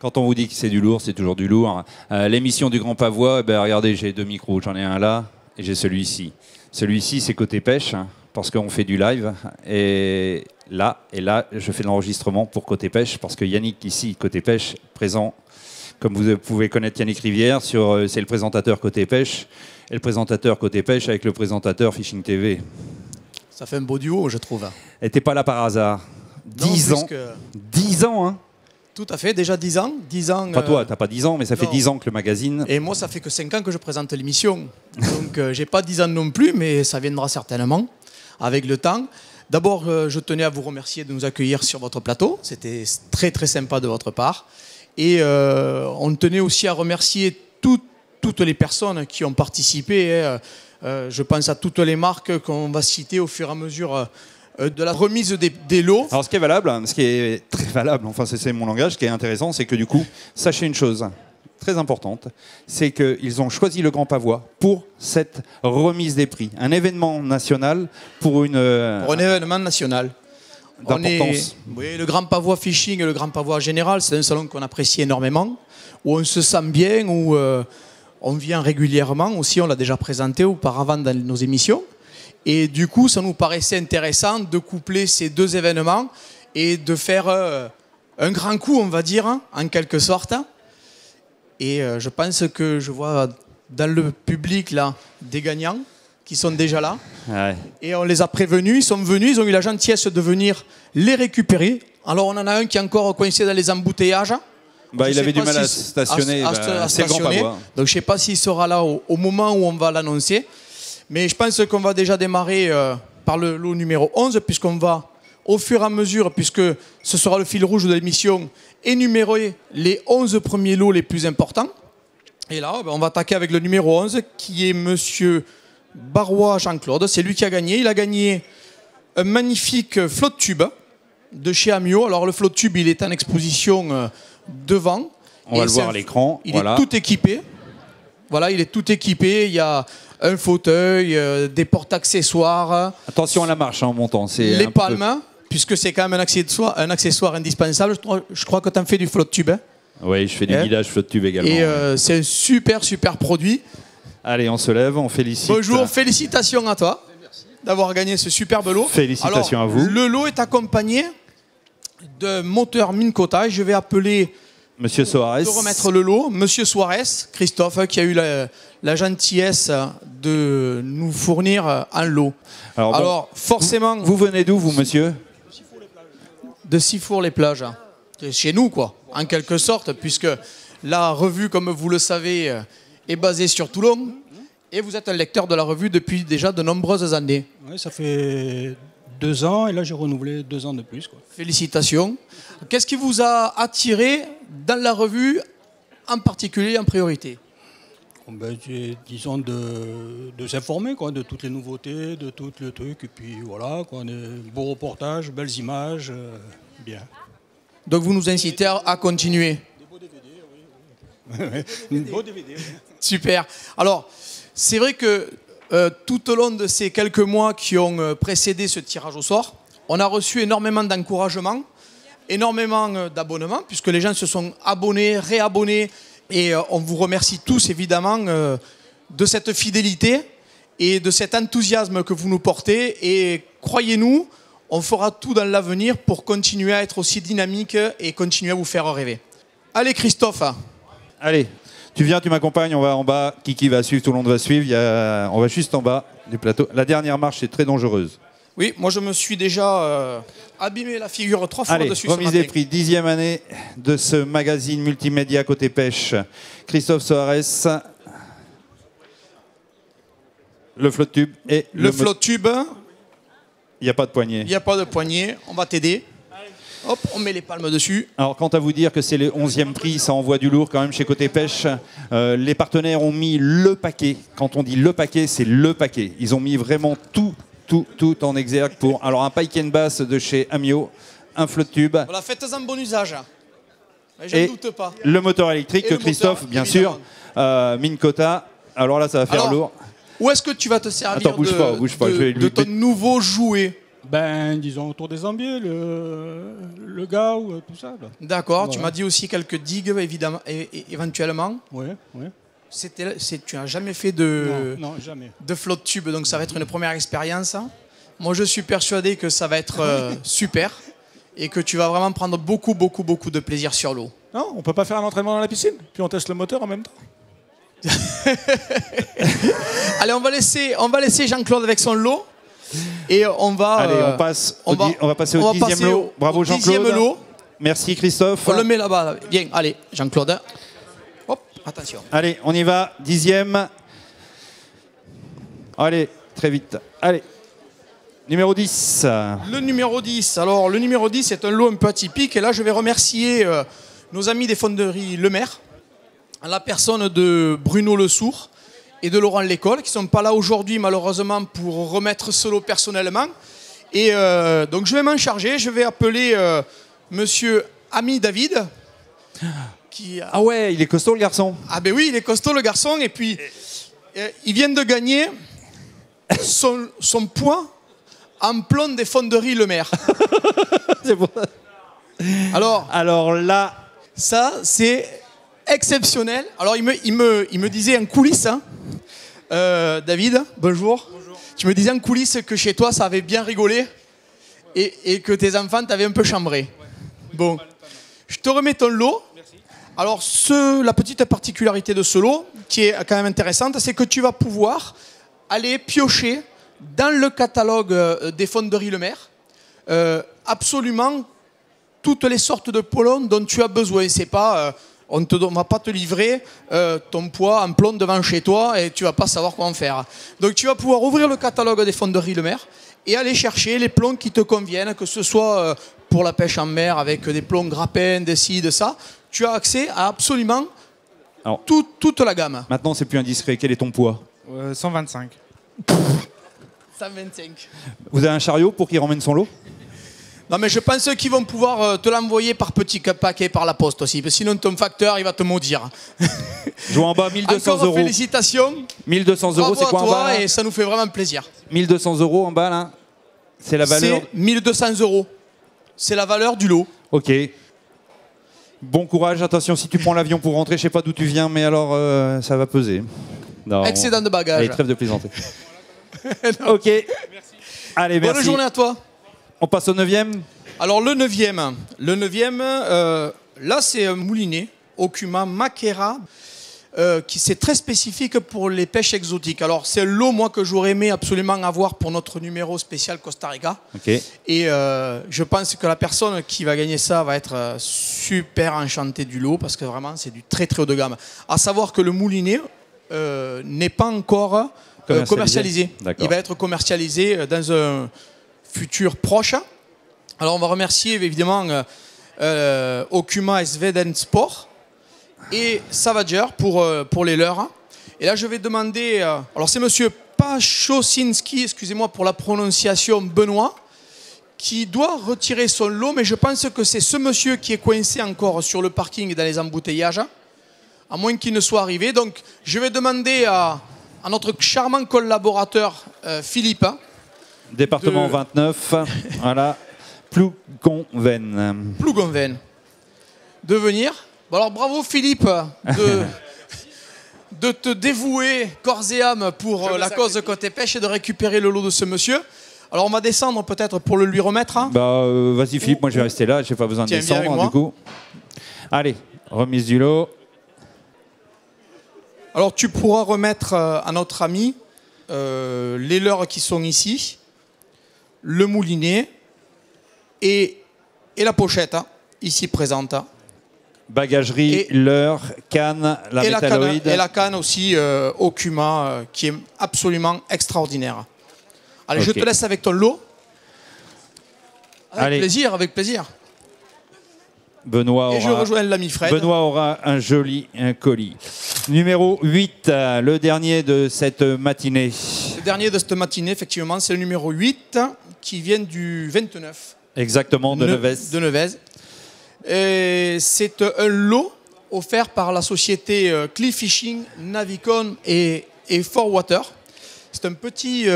Quand on vous dit que c'est du lourd, c'est toujours du lourd. L'émission du Grand Pavois, regardez, j'ai 2 micros. J'en ai un là et j'ai celui-ci. Celui-ci, c'est côté pêche, parce qu'on fait du live. Et là, je fais l'enregistrement pour côté pêche, parce que Yannick, ici, côté pêche, présent, comme vous pouvez connaître Yannick Rivière, c'est le présentateur côté pêche, et le présentateur côté pêche avec le présentateur Fishing TV. Ça fait un beau duo, je trouve. Et t'es pas là par hasard. 10 ans. 10 ans, hein. Tout à fait, déjà 10 ans. 10 ans enfin, toi, t'as pas 10 ans, mais ça fait 10 ans que le magazine... Et moi, ça fait que 5 ans que je présente l'émission. Donc, j'ai pas 10 ans non plus, mais ça viendra certainement avec le temps. D'abord, je tenais à vous remercier de nous accueillir sur votre plateau. C'était très, très sympa de votre part. Et on tenait aussi à remercier toutes les personnes qui ont participé. Je pense à toutes les marques qu'on va citer au fur et à mesure de la remise des lots. Alors ce qui est valable, ce qui est très valable, enfin c'est mon langage, ce qui est intéressant, c'est que du coup, sachez une chose très importante, c'est qu'ils ont choisi le Grand Pavois pour cette remise des prix. Un événement national pour un événement national. D'importance. Oui, le Grand Pavois Fishing et le Grand Pavois Général, c'est un salon qu'on apprécie énormément, où on se sent bien, où on vient régulièrement aussi, on l'a déjà présenté auparavant dans nos émissions. Et du coup, ça nous paraissait intéressant de coupler ces deux événements et de faire un grand coup, on va dire, en quelque sorte. Et je pense que je vois dans le public là des gagnants qui sont déjà là. Ouais. Et on les a prévenus, ils sont venus, ils ont eu la gentillesse de venir les récupérer. Alors on en a un qui est encore coincé dans les embouteillages. Il avait du mal à stationner. C'est le Grand Pavois. Donc je ne sais pas s'il sera là au moment où on va l'annoncer. Mais je pense qu'on va déjà démarrer par le lot numéro 11, puisqu'on va, au fur et à mesure, puisque ce sera le fil rouge de l'émission, énumérer les 11 premiers lots les plus importants. Et là, on va attaquer avec le numéro 11, qui est Monsieur Barrois Jean-Claude. C'est lui qui a gagné. Il a gagné un magnifique flotte tube de chez Amio. Alors le flotte tube, il est en exposition devant. On va le voir à l'écran. Il est tout équipé. Voilà, il est tout équipé. Il y a un fauteuil, des portes-accessoires. Attention à la marche en montant. Les palmes, puisque c'est quand même un accessoire indispensable. Je crois que tu en fais du flotte tube. Oui, je fais du guidage flotte tube également. Et c'est un super, super produit. Allez, on se lève, on félicite. Bonjour, félicitations à toi d'avoir gagné ce superbe lot. Félicitations à vous. Le lot est accompagné d'un moteur Minn Kota. Je vais appeler... Monsieur Soares. De remettre le lot. Monsieur Soares, Christophe, qui a eu la gentillesse de nous fournir un lot. Alors forcément... Vous venez d'où, vous, monsieur? De Sifour-les-Plages. Chez nous, quoi, en quelque sorte, puisque la revue, comme vous le savez, est basée sur Toulon. Et vous êtes un lecteur de la revue depuis déjà de nombreuses années. Oui, ça fait 2 ans, et là j'ai renouvelé 2 ans de plus, quoi. Félicitations. Qu'est-ce qui vous a attiré dans la revue, en particulier, en priorité? Disons de s'informer, quoi, de toutes les nouveautés, de tout le truc, et puis voilà, quoi, des beaux reportages, belles images, bien. Donc vous nous incitez à continuer. Des beaux DVD, oui. Des beaux DVD, oui. Super. Alors, c'est vrai que tout au long de ces quelques mois qui ont précédé ce tirage au sort, on a reçu énormément d'encouragements, énormément d'abonnements, puisque les gens se sont abonnés, réabonnés, et on vous remercie tous évidemment de cette fidélité et de cet enthousiasme que vous nous portez. Et croyez-nous, on fera tout dans l'avenir pour continuer à être aussi dynamique et continuer à vous faire rêver. Allez Christophe. Allez, tu viens, tu m'accompagnes, on va en bas. Kiki va suivre, tout le monde va suivre. On va juste en bas du plateau. La dernière marche est très dangereuse. Oui, moi je me suis déjà abîmé la figure 3 fois dessus. Allez, remise des prix, 10e année de ce magazine multimédia côté pêche. Christophe Soares, le flotte tube et le flotte tube. Il n'y a pas de poignée. Il n'y a pas de poignée, on va t'aider. Hop, on met les palmes dessus. Alors, quant à vous dire que c'est le 11e prix, ça envoie du lourd quand même chez Côté Pêche. Les partenaires ont mis le paquet. Quand on dit le paquet, c'est le paquet. Ils ont mis vraiment tout en exergue pour... Alors, un pike and bass de chez Amio, un flotte tube. Voilà, faites-en bon usage. Je ne doute pas. Le moteur électrique que Christophe, bien sûr. Minn Kota. Alors là, ça va faire lourd. Où est-ce que tu vas te servir bouge pas, de ton nouveau jouet? Ben, disons autour des Ambiers, le Gao, tout ça. D'accord, Voilà. tu m'as dit aussi quelques digues, évidemment, éventuellement. Oui, oui. Tu n'as jamais fait de, Non, jamais. de flotte tube, donc ça va être une première expérience. Moi, je suis persuadé que ça va être super et que tu vas vraiment prendre beaucoup, beaucoup, beaucoup de plaisir sur l'eau. Non, on peut pas faire un entraînement dans la piscine, puis on teste le moteur en même temps. Allez, on va laisser Jean-Claude avec son lot et on va. Allez, on passe. On va passer on au va 10e passer lot. Bravo au Jean-Claude. 10e lot. Merci Christophe. On le met là-bas. Là. Bien, allez, Jean-Claude. Hop, attention. Allez, on y va. 10e. Allez, très vite. Allez. Numéro 10. Le numéro 10. Alors, le numéro 10 est un lot un peu atypique. Et là, je vais remercier nos amis des fonderies Le Maire, à la personne de Bruno Le Sourd et de Laurent Lécole, qui ne sont pas là aujourd'hui, malheureusement, pour remettre ce lot personnellement. Et donc, je vais m'en charger. Je vais appeler monsieur Ami David. Ah ouais, il est costaud le garçon. Ah ben oui, il est costaud, le garçon. Et puis, il vient de gagner son poids en plomb des fonderies Le Maire. C'est bon. Alors là, ça, c'est exceptionnel. Alors, il me disait en coulisses, hein, David, bonjour. Bonjour. Tu me disais en coulisses que chez toi, ça avait bien rigolé et que tes enfants t'avaient un peu chambré. Ouais. Bon, je te remets ton lot. Merci. Alors, la petite particularité de ce lot, qui est quand même intéressante, c'est que tu vas pouvoir aller piocher dans le catalogue des fonderies Le Maire absolument toutes les sortes de polons dont tu as besoin. C'est pas, on ne va pas te livrer ton poids en plomb devant chez toi et tu vas pas savoir comment faire. Donc tu vas pouvoir ouvrir le catalogue des fonderies Le Maire et aller chercher les plombs qui te conviennent, que ce soit pour la pêche en mer avec des plombs grappins, des ci, de ça. Tu as accès à absolument toute la gamme. Maintenant, c'est plus indiscret. Quel est ton poids? 125. 125. Vous avez un chariot pour qu'il ramène son lot? Non, mais je pense qu'ils vont pouvoir te l'envoyer par petit paquet par la poste aussi. Parce que sinon, ton facteur, il va te maudire. Je vois en bas 1200 Encore euros. Félicitations. 1200 euros, c'est quoi en bas là? Et ça nous fait vraiment plaisir. 1200 euros en bas là. C'est la valeur. C'est 1200 euros. C'est la valeur du lot. Ok. Bon courage, attention si tu prends l'avion pour rentrer, je sais pas d'où tu viens, mais alors ça va peser. Non, excédent de bagages. Allez, trêve de plaisanter. Ok. Merci. Allez, merci. Bonne journée à toi. On passe au 9e. Alors le 9e. Le 9e, là c'est un moulinet, Okuma Makera, qui c'est très spécifique pour les pêches exotiques. Alors c'est l'eau moi que j'aurais aimé absolument avoir pour notre numéro spécial Costa Rica. Okay. Et je pense que la personne qui va gagner ça va être super enchantée du lot parce que vraiment c'est du très très haut de gamme. À savoir que le moulinet n'est pas encore commercialisé. Il va être commercialisé dans un futur proche. Alors on va remercier évidemment Okuma Sveden Sport et Savager pour les leurs. Et là je vais demander, alors c'est monsieur Pachosinski, excusez-moi pour la prononciation, Benoît, qui doit retirer son lot, mais je pense que c'est ce monsieur qui est coincé encore sur le parking dans les embouteillages, à moins qu'il ne soit arrivé. Donc je vais demander à notre charmant collaborateur Philippe. Département 29, voilà, Plougonven. Plougonven. De venir. Bon alors bravo Philippe de te dévouer corps et âme pour la cause côté pêche et de récupérer le lot de ce monsieur. Alors on va descendre peut-être pour le lui remettre. Hein. Bah vas-y Philippe, moi je vais rester là, j'ai pas besoin de descendre du coup. Allez, remise du lot. Alors tu pourras remettre à notre ami les leurres qui sont ici, le moulinet et la pochette ici présente. Bagagerie, leurre, canne, la métalloïde. Et la canne aussi Okuma qui est absolument extraordinaire. Allez, je te laisse avec ton lot. Avec plaisir, avec plaisir. Benoît et je rejoins l'ami Fred. Benoît aura un joli colis. Numéro 8, le dernier de cette matinée. Le dernier de cette matinée, effectivement, c'est le numéro 8 qui vient du 29. Exactement, de Nevez. De Nevez. C'est un lot offert par la société Cliff Fishing, Navicon et Forwater. C'est un petit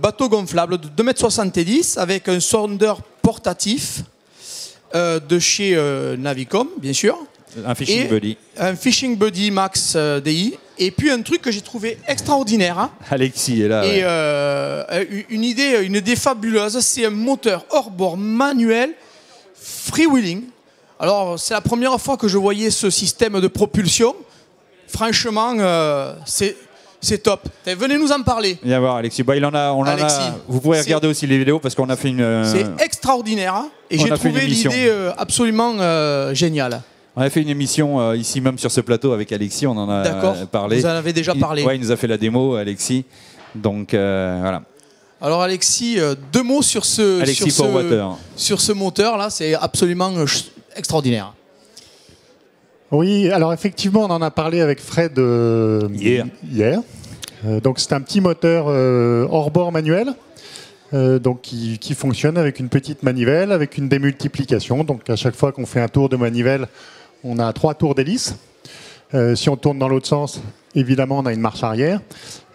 bateau gonflable de 2,70 m avec un sondeur portatif de chez Navicom, bien sûr. Un fishing buddy. Un fishing buddy Max DI. Et puis un truc que j'ai trouvé extraordinaire. Hein. Alexis est là. Et ouais. une idée fabuleuse, c'est un moteur hors-bord manuel freewheeling. Alors c'est la première fois que je voyais ce système de propulsion. Franchement, c'est top. Venez nous en parler. Viens voir Alexis. Bah, Alexis, vous pouvez regarder aussi les vidéos parce qu'on a fait une. C'est extraordinaire. Hein. Et j'ai trouvé l'idée absolument géniale. On a fait une émission ici même sur ce plateau avec Alexis, on en a parlé. Vous en avez déjà parlé. Oui, il nous a fait la démo, Alexis. Donc voilà. Alors Alexis, 2 mots sur ce moteur là, c'est absolument extraordinaire. Oui, alors effectivement, on en a parlé avec Fred hier. Donc c'est un petit moteur hors-bord manuel. Donc qui fonctionne avec une petite manivelle, avec une démultiplication. Donc à chaque fois qu'on fait un tour de manivelle, on a 3 tours d'hélice. Si on tourne dans l'autre sens, évidemment, on a une marche arrière.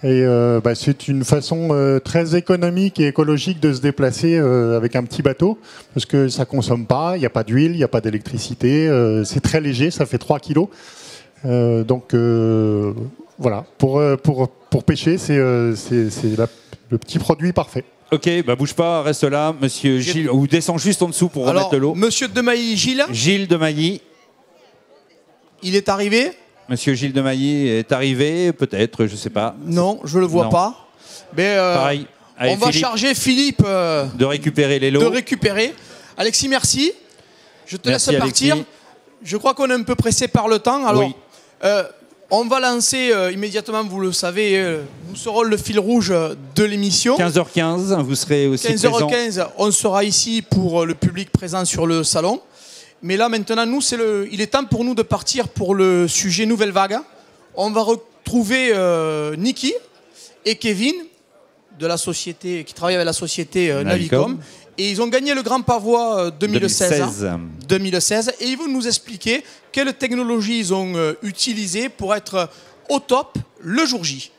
Et c'est une façon très économique et écologique de se déplacer avec un petit bateau, parce que ça ne consomme pas, il n'y a pas d'huile, il n'y a pas d'électricité, c'est très léger, ça fait 3 kilos. Voilà, pour pêcher, c'est le petit produit parfait. Ok, bouge pas, reste là, monsieur Gilles, ou descends juste en dessous pour remettre de l'eau. Monsieur Demailly, Gilles. Gilles Demailly. Il est arrivé. Monsieur Gilles Demailly est arrivé, peut-être, je ne sais pas. Non, je ne le vois pas. Mais, pareil. On va charger Philippe de récupérer les lots. Alexis, merci. Je te laisse Alexis. partir. Je crois qu'on est un peu pressé par le temps. Alors, oui. On va lancer immédiatement, vous le savez, nous serons le fil rouge de l'émission. 15h15, vous serez aussi 15h15, présent. on sera ici pour le public présent sur le salon. Mais là, maintenant, il est temps pour nous de partir pour le sujet Nouvelle Vague. On va retrouver Niki et Kevin de la société, qui travaillent avec la société Navicom. Et ils ont gagné le Grand Pavois 2016. Et ils vont nous expliquer quelles technologies ils ont utilisées pour être au top le jour J.